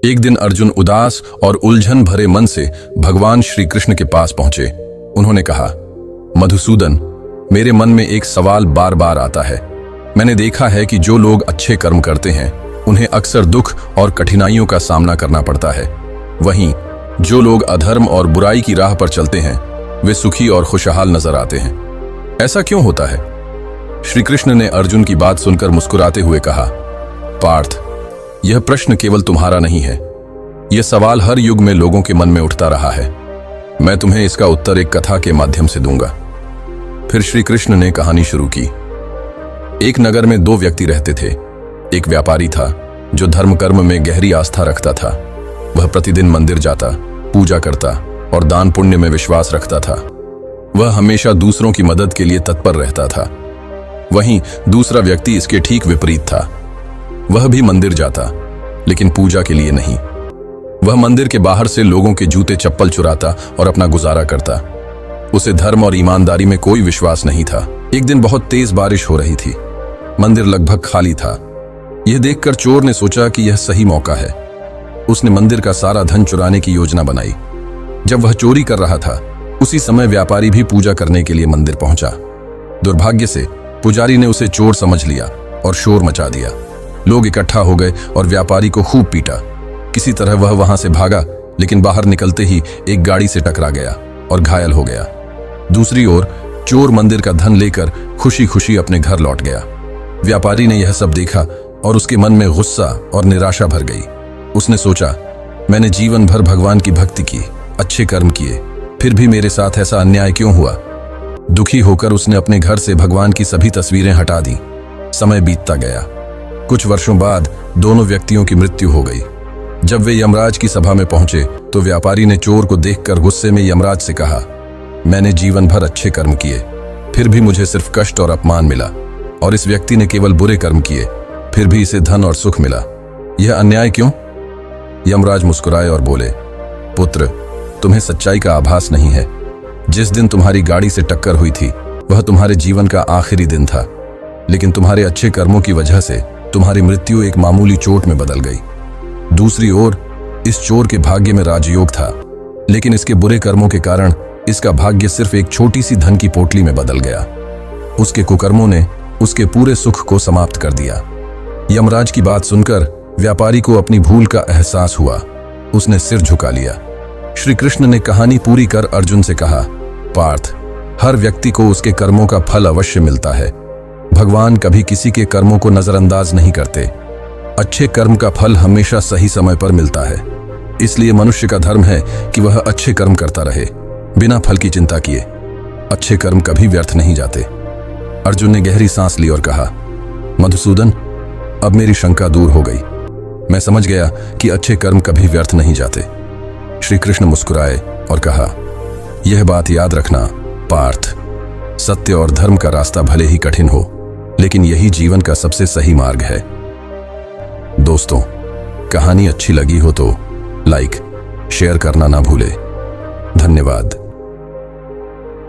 एक दिन अर्जुन उदास और उलझन भरे मन से भगवान श्री कृष्ण के पास पहुंचे। उन्होंने कहा, मधुसूदन, मेरे मन में एक सवाल बार बार आता है। मैंने देखा है कि जो लोग अच्छे कर्म करते हैं उन्हें अक्सर दुख और कठिनाइयों का सामना करना पड़ता है। वहीं जो लोग अधर्म और बुराई की राह पर चलते हैं वे सुखी और खुशहाल नजर आते हैं। ऐसा क्यों होता है? श्री कृष्ण ने अर्जुन की बात सुनकर मुस्कुराते हुए कहा, पार्थ, यह प्रश्न केवल तुम्हारा नहीं है। यह सवाल हर युग में लोगों के मन में उठता रहा है। मैं तुम्हें इसका उत्तर एक कथा के माध्यम से दूंगा। फिर श्री कृष्ण ने कहानी शुरू की। एक नगर में दो व्यक्ति रहते थे। एक व्यापारी था जो धर्म कर्म में गहरी आस्था रखता था। वह प्रतिदिन मंदिर जाता, पूजा करता और दान पुण्य में विश्वास रखता था। वह हमेशा दूसरों की मदद के लिए तत्पर रहता था। वहीं दूसरा व्यक्ति इसके ठीक विपरीत था। वह भी मंदिर जाता, लेकिन पूजा के लिए नहीं। वह मंदिर के बाहर से लोगों के जूते चप्पल चुराता और अपना गुजारा करता। उसे धर्म और ईमानदारी में कोई विश्वास नहीं था। एक दिन बहुत तेज बारिश हो रही थी। मंदिर लगभग खाली था। यह देखकर चोर ने सोचा कि यह सही मौका है। उसने मंदिर का सारा धन चुराने की योजना बनाई। जब वह चोरी कर रहा था, उसी समय व्यापारी भी पूजा करने के लिए मंदिर पहुंचा। दुर्भाग्य से पुजारी ने उसे चोर समझ लिया और शोर मचा दिया। लोग इकट्ठा हो गए और व्यापारी को खूब पीटा। किसी तरह वह वहां से भागा, लेकिन बाहर निकलते ही एक गाड़ी से टकरा गया और घायल हो गया। दूसरी ओर चोर मंदिर का धन लेकर खुशी खुशी अपने घर लौट गया। व्यापारी ने यह सब देखा और उसके मन में गुस्सा और निराशा भर गई। उसने सोचा, मैंने जीवन भर भगवान की भक्ति की, अच्छे कर्म किए, फिर भी मेरे साथ ऐसा अन्याय क्यों हुआ? दुखी होकर उसने अपने घर से भगवान की सभी तस्वीरें हटा दी। समय बीतता गया। कुछ वर्षों बाद दोनों व्यक्तियों की मृत्यु हो गई। जब वे यमराज की सभा में पहुंचे तो व्यापारी ने चोर को देखकर गुस्से में यमराज से कहा, मैंने जीवन भर अच्छे कर्म किए, फिर भी मुझे सिर्फ कष्ट और अपमान मिला, और इस व्यक्ति ने केवल बुरे कर्म किए, फिर भी इसे धन और सुख मिला। यह अन्याय क्यों? यमराज मुस्कुराए और बोले, पुत्र, तुम्हें सच्चाई का आभास नहीं है। जिस दिन तुम्हारी गाड़ी से टक्कर हुई थी वह तुम्हारे जीवन का आखिरी दिन था, लेकिन तुम्हारे अच्छे कर्मों की वजह से तुम्हारी मृत्यु एक मामूली चोट में बदल गई। दूसरी ओर इस चोर के भाग्य में राजयोग था, लेकिन इसके बुरे कर्मों के कारण इसका भाग्य सिर्फ एक छोटी सी धन की पोटली में बदल गया। उसके कुकर्मों ने उसके पूरे सुख को समाप्त कर दिया। यमराज की बात सुनकर व्यापारी को अपनी भूल का एहसास हुआ। उसने सिर झुका लिया। श्री कृष्ण ने कहानी पूरी कर अर्जुन से कहा, पार्थ, हर व्यक्ति को उसके कर्मों का फल अवश्य मिलता है। भगवान कभी किसी के कर्मों को नजरअंदाज नहीं करते। अच्छे कर्म का फल हमेशा सही समय पर मिलता है। इसलिए मनुष्य का धर्म है कि वह अच्छे कर्म करता रहे, बिना फल की चिंता किए। अच्छे कर्म कभी व्यर्थ नहीं जाते। अर्जुन ने गहरी सांस ली और कहा, मधुसूदन, अब मेरी शंका दूर हो गई। मैं समझ गया कि अच्छे कर्म कभी व्यर्थ नहीं जाते। श्री कृष्ण मुस्कुराए और कहा, यह बात याद रखना पार्थ, सत्य और धर्म का रास्ता भले ही कठिन हो, लेकिन यही जीवन का सबसे सही मार्ग है। दोस्तों, कहानी अच्छी लगी हो तो लाइक, शेयर करना ना भूले। धन्यवाद।